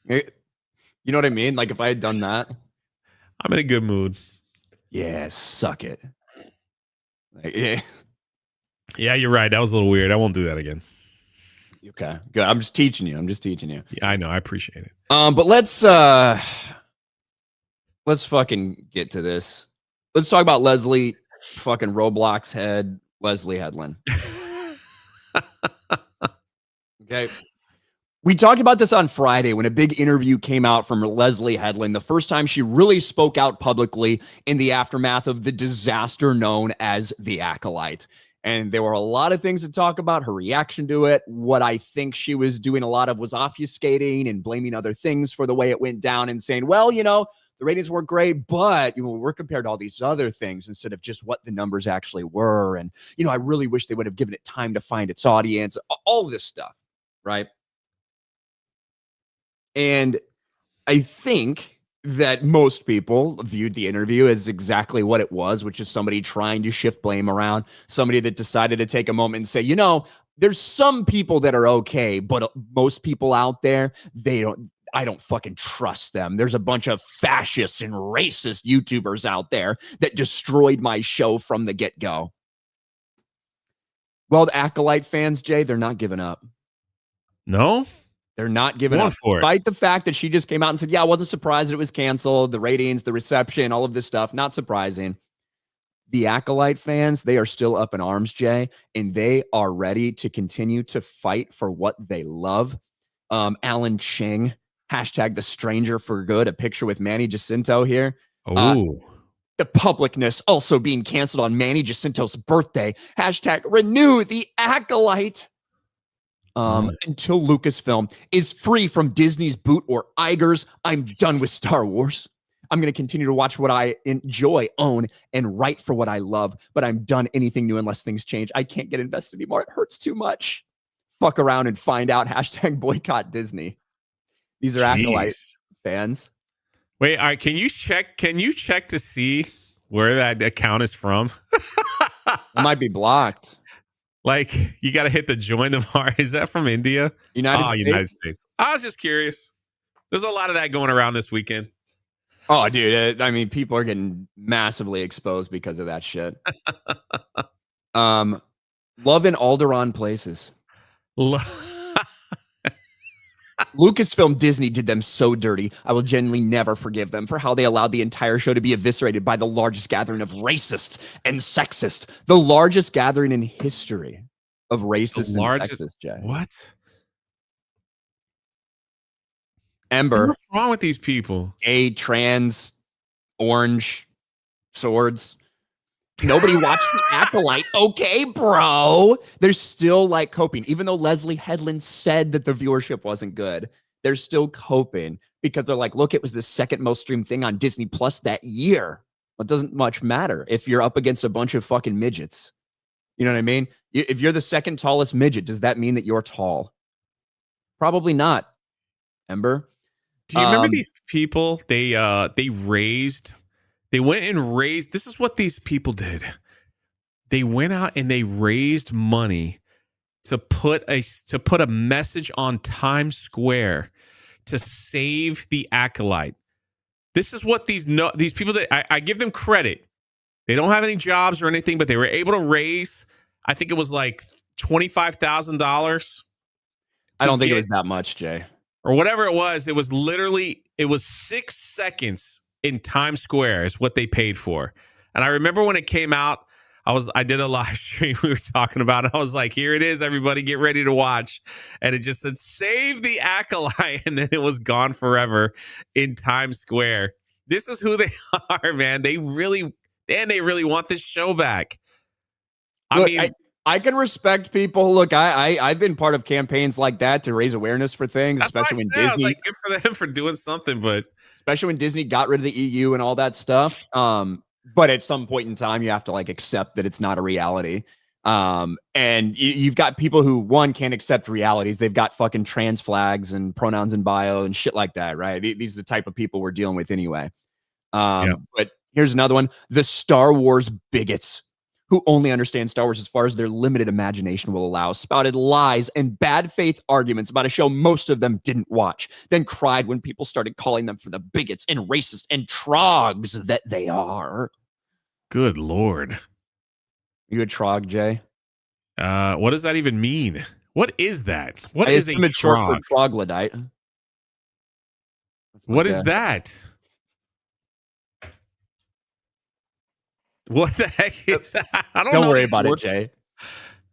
You know what I mean? Like if I had done that. I'm in a good mood. Yeah, suck it. Like, yeah. Yeah, you're right. That was a little weird. I won't do that again. Okay, good. I'm just teaching you. Yeah, I know. I appreciate it. But let's let's fucking get to this. Let's talk about Leslie fucking Roblox head, Leslie Headland. Okay. We talked about this on Friday when a big interview came out from Leslie Headland, the first time she really spoke out publicly in the aftermath of the disaster known as the Acolyte. And there were a lot of things to talk about, her reaction to it. What I think she was doing a lot of was obfuscating and blaming other things for the way it went down and saying, well, you know, the ratings weren't great, but you know, we're compared to all these other things instead of just what the numbers actually were. And, you know, I really wish they would have given it time to find its audience, all this stuff, right? And I think that most people viewed the interview as exactly what it was, which is somebody trying to shift blame around, somebody that decided to take a moment and say, you know, there's some people that are okay, but most people out there, I don't fucking trust them. There's a bunch of fascists and racist YouTubers out there that destroyed my show from the get-go. Well, the Acolyte fans, Jay, they're not giving up. No? They're not giving up, despite the fact that she just came out and said, yeah, I wasn't surprised it was canceled. The ratings, the reception, all of this stuff, not surprising. The Acolyte fans, they are still up in arms, Jay, and they are ready to continue to fight for what they love. Alan Ching, hashtag the stranger for good, a picture with Manny Jacinto here. Oh. The publicness also being canceled on Manny Jacinto's birthday. Hashtag renew the Acolyte. Until Lucasfilm is free from Disney's boot or Iger's, I'm done with Star Wars. I'm going to continue to watch what I enjoy, own, and write for what I love, but I'm done anything new unless things change. I can't get invested anymore. It hurts too much. Fuck around and find out. Hashtag boycott Disney. These are Acolyte fans. Wait, all right, can you check to see where that account is from? It might be blocked. Like, you got to hit the join the bar. Is that from India? United States. I was just curious. There's a lot of that going around this weekend. Oh, dude. I mean, people are getting massively exposed because of that shit. Love in Alderaan places. Lucasfilm Disney did them so dirty. I will genuinely never forgive them for how they allowed the entire show to be eviscerated by the largest gathering of racists and sexists. The largest gathering in history of racists and sexists, Jay. What? Ember. What's wrong with these people? Gay, trans, orange, swords. Nobody watched the Acolyte. Okay, bro. They're still like coping. Even though Leslie Headland said that the viewership wasn't good, they're still coping because they're like, look, it was the second most streamed thing on Disney Plus that year. It doesn't much matter if you're up against a bunch of fucking midgets. You know what I mean? If you're the second tallest midget, does that mean that you're tall? Probably not. Ember. Do you remember these people? They went and raised. This is what these people did. They went out and they raised money to put a message on Times Square to save the Acolyte. This is what these people that I give them credit. They don't have any jobs or anything, but they were able to raise. I think it was like $25,000. I don't think it was that much, Jay. Or whatever it was. It was 6 seconds in Times Square is what they paid for. And I remember when it came out, I did a live stream. We were talking about it. I was like, here it is, everybody, get ready to watch. And it just said, save the Acolyte. And then it was gone forever in Times Square. This is who they are, man. They really want this show back. I can respect people. Look, I've been part of campaigns like that to raise awareness for things, especially when Disney. I was like, good for them for doing something, but especially when Disney got rid of the EU and all that stuff. But at some point in time, you have to like accept that it's not a reality. And you've got people who, one, can't accept realities. They've got fucking trans flags and pronouns in bio and shit like that, right? These are the type of people we're dealing with anyway. But here's another one. The Star Wars bigots who only understand Star Wars as far as their limited imagination will allow, spouted lies and bad faith arguments about a show most of them didn't watch, then cried when people started calling them for the bigots and racist and trogs that they are. Good Lord. You a trog, Jay? What does that even mean? What is that? What is a trog? Short for troglodyte. What is that? What the heck is that? I don't Don't know worry these about it, words. Jay.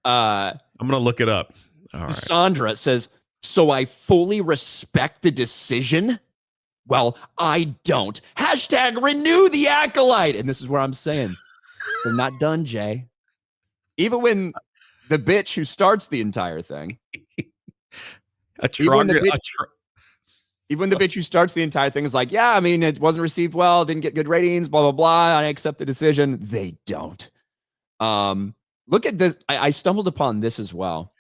I'm gonna look it up. All right. Sandra says, so I fully respect the decision. Well, I don't. Hashtag renew the Acolyte. And this is where I'm saying they're not done, Jay. Even when the bitch who starts the entire thing, even when the bitch who starts the entire thing is like, yeah, I mean, it wasn't received well, didn't get good ratings, blah, blah, blah. I accept the decision. They don't. Look at this. I stumbled upon this as well.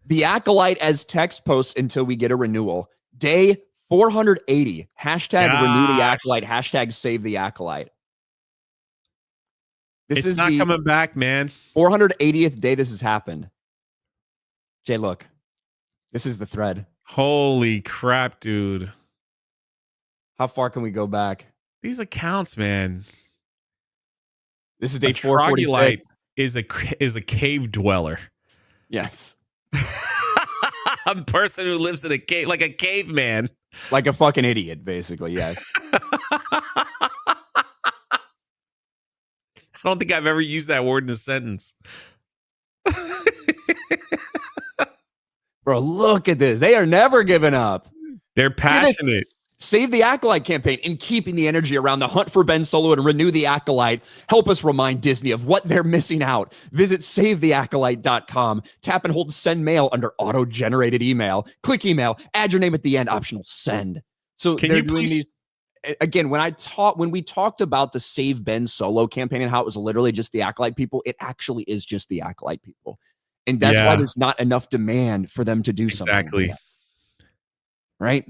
The Acolyte as text posts until we get a renewal. Day 480. Hashtag renew the Acolyte. Hashtag save the Acolyte. This is not the coming back, man. 480th day this has happened. Jay, look. This is the thread. Holy crap, dude. How far can we go back? These accounts, man. This is day 446. Is a cave dweller. Yes. A person who lives in a cave, like a caveman. Like a fucking idiot, basically, yes. I don't think I've ever used that word in a sentence. Bro, look at this. They are never giving up. They're passionate. Save the Acolyte campaign in keeping the energy around the hunt for Ben Solo and renew the Acolyte. Help us remind Disney of what they're missing out. Visit savetheacolyte.com. Tap and hold send mail under auto-generated email. Click email, add your name at the end, optional send. So Can they're you doing please these. Again, when we talked about the Save Ben Solo campaign and how it was literally just the Acolyte people, it actually is just the Acolyte people. And that's why there's not enough demand for them to do something. Exactly. Like that. Right?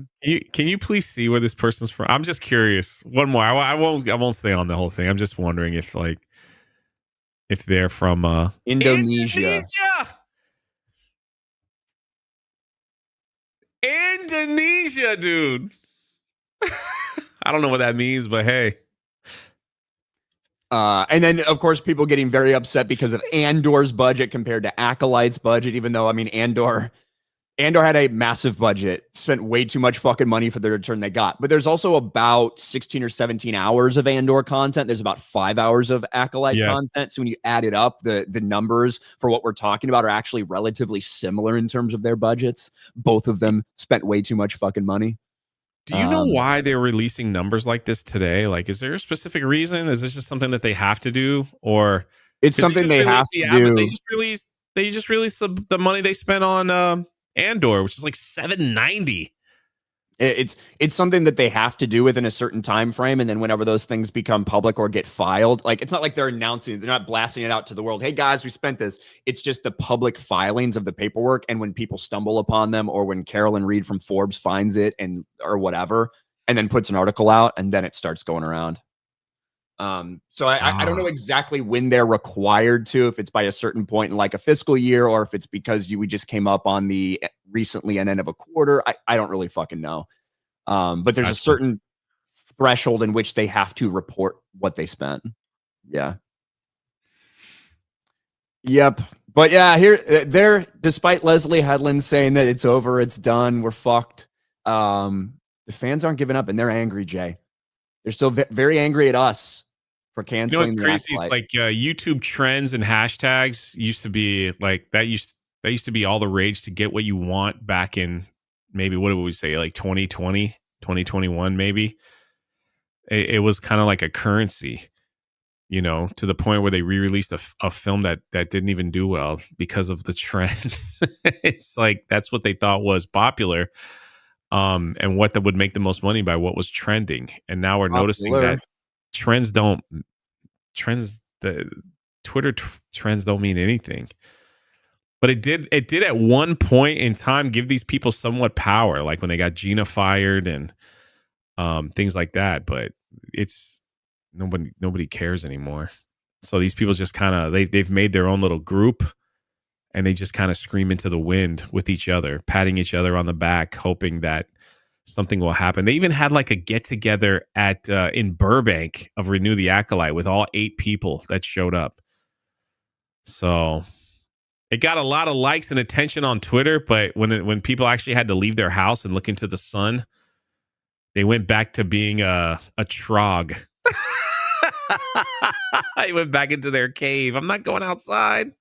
Can you please see where this person's from? I'm just curious. One more. I won't stay on the whole thing. I'm just wondering if they're from Indonesia. Indonesia, dude. I don't know what that means, but hey. And then, of course, people getting very upset because of Andor's budget compared to Acolyte's budget, even though, I mean, Andor had a massive budget, spent way too much fucking money for the return they got. But there's also about 16 or 17 hours of Andor content. There's about 5 hours of Acolyte content. So when you add it up, the numbers for what we're talking about are actually relatively similar in terms of their budgets. Both of them spent way too much fucking money. Do you know why they're releasing numbers like this today? Like, is there a specific reason? Is this just something that they have to do, or it's something they have to do? They just released the money they spent on Andor, which is like $790. It's something that they have to do within a certain time frame, and then whenever those things become public or get filed, like, it's not like they're announcing, they're not blasting it out to the world. Hey guys, we spent this. It's just the public filings of the paperwork, and when people stumble upon them, or when Carolyn Reed from Forbes finds it or whatever, and then puts an article out, and then it starts going around. So I don't know exactly when they're required to, if it's by a certain point in like a fiscal year, or if it's because we just came up on the recently an end of a quarter. I don't really fucking know. But there's a certain threshold in which they have to report what they spent. Yeah. Yep. But yeah, they're, despite Leslie Headland saying that it's over, it's done, we're fucked. The fans aren't giving up, and they're angry, Jay. They're still very angry at us for canceling. You know what's crazy is like YouTube trends and hashtags used to be like that used to be all the rage to get what you want back in maybe, what would we say, like 2020, 2021 maybe. It was kind of like a currency, you know, to the point where they re-released a film that didn't even do well because of the trends. It's like that's what they thought was popular. And what that would make the most money by what was trending. And now we're noticing that the Twitter trends don't mean anything. But it did at one point in time give these people somewhat power, like when they got Gina fired and things like that. But it's nobody cares anymore. So these people just kind of they've made their own little group, and they just kind of scream into the wind with each other, patting each other on the back, hoping that something will happen. They even had like a get together at in Burbank of Renew the Acolyte with all 8 people that showed up. So it got a lot of likes and attention on Twitter, but when people actually had to leave their house and look into the sun, they went back to being a trog. I went back into their cave. I'm not going outside.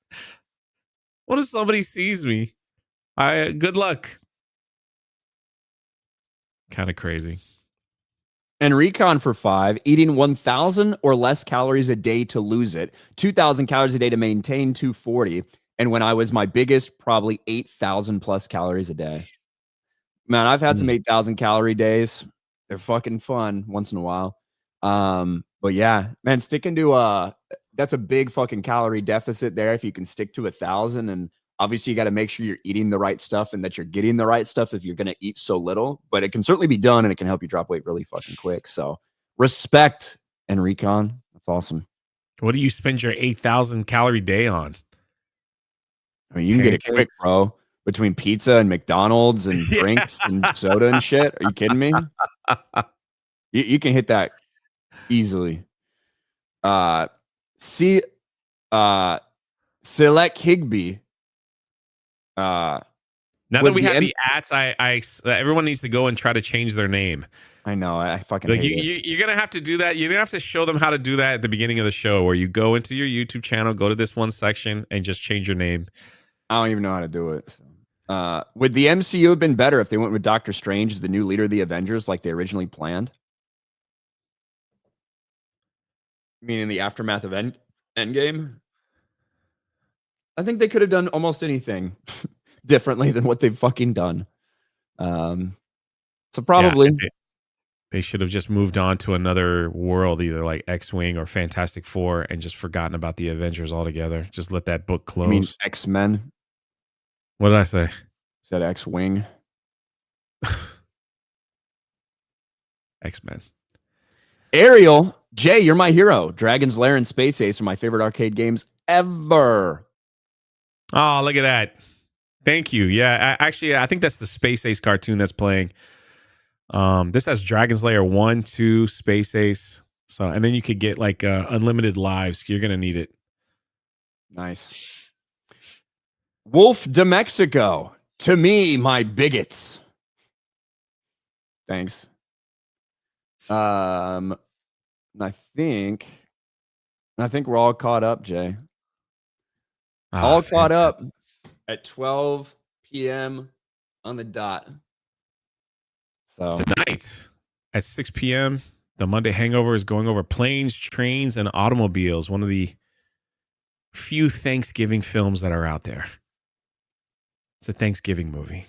What if somebody sees me? Good luck. Kind of crazy. And Recon for 5, eating 1,000 or less calories a day to lose it, 2,000 calories a day to maintain 240. And when I was my biggest, probably 8,000 plus calories a day. Man, I've had some 8,000 calorie days. They're fucking fun once in a while. But yeah, man, sticking to that's a big fucking calorie deficit there if you can stick to 1,000. And obviously you got to make sure you're eating the right stuff and that you're getting the right stuff if you're going to eat so little. But it can certainly be done and it can help you drop weight really fucking quick. So respect and Recon. That's awesome. What do you spend your 8,000 calorie day on? I mean, you can get it quick, bro. Between pizza and McDonald's and drinks and soda and shit. Are you kidding me? You can hit that easily. Select Higby. Now that we have the ads, everyone needs to go and try to change their name. I know. I fucking hate it. You're gonna have to do that. You're gonna have to show them how to do that at the beginning of the show, where you go into your YouTube channel, go to this one section, and just change your name. I don't even know how to do it. So. Would the MCU have been better if they went with Doctor Strange as the new leader of the Avengers like they originally planned? I mean, in the aftermath of Endgame? I think they could have done almost anything differently than what they've fucking done. So probably... Yeah, they should have just moved on to another world, either like X-Wing or Fantastic Four, and just forgotten about the Avengers altogether. Just let that book close. I mean, X-Men. What did I say? Said X-Wing. X-Men. Ariel, Jay, you're my hero. Dragon's Lair and Space Ace are my favorite arcade games ever. Oh, look at that. Thank you. Yeah, actually, I think that's the Space Ace cartoon that's playing. This has Dragon's Lair 1, 2, Space Ace. So, and then you could get like unlimited lives. You're gonna need it. Nice. Wolf de Mexico. To me, my bigots. Thanks. I think we're all caught up, Jay. All caught up at 12 p.m. on the dot. So tonight at 6 p.m., the Monday Hangover is going over planes, trains, and automobiles. One of the few Thanksgiving films that are out there. It's a Thanksgiving movie.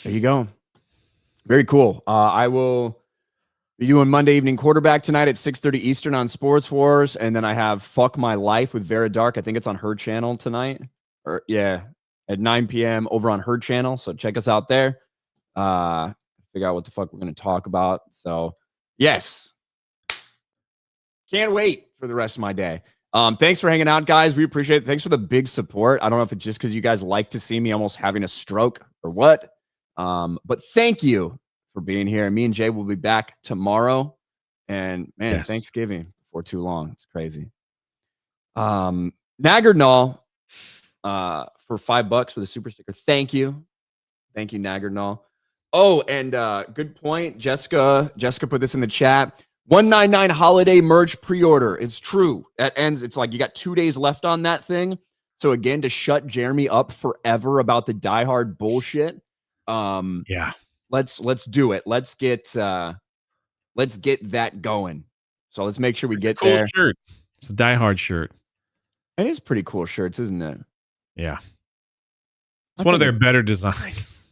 There you go. Very cool. I will be doing Monday Evening Quarterback tonight at 6:30 Eastern on Sports Wars, and then I have Fuck My Life with Vera Dark. I think it's on her channel tonight. Or yeah, at 9 p.m. over on her channel. So check us out there. Figure out what the fuck we're going to talk about. So yes, can't wait for the rest of my day. Thanks for hanging out, guys. We appreciate it. Thanks for the big support. I don't know if it's just because you guys like to see me almost having a stroke or what. But thank you for being here. Me and Jay will be back tomorrow. And man, yes. Thanksgiving before too long. It's crazy. Nagardnall for $5 for the super sticker. Thank you. Thank you, Nagardnall. Oh, and good point. Jessica put this in the chat. 199 holiday merch pre-order. It's true. That ends. It's like you got 2 days left on that thing. So again, to shut Jeremy up forever about the Die Hard bullshit. Yeah. Let's do it. Let's get that going. So let's make sure we get cool there. Shirt. It's a Die Hard shirt. It is pretty cool shirts, isn't it? Yeah. It's one of their better designs.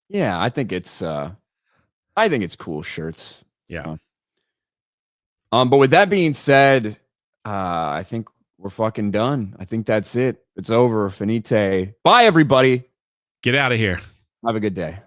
Yeah, I think it's cool shirts. Yeah. So. But with that being said, I think we're fucking done. I think that's it. It's over. Finite. Bye, everybody. Get out of here. Have a good day.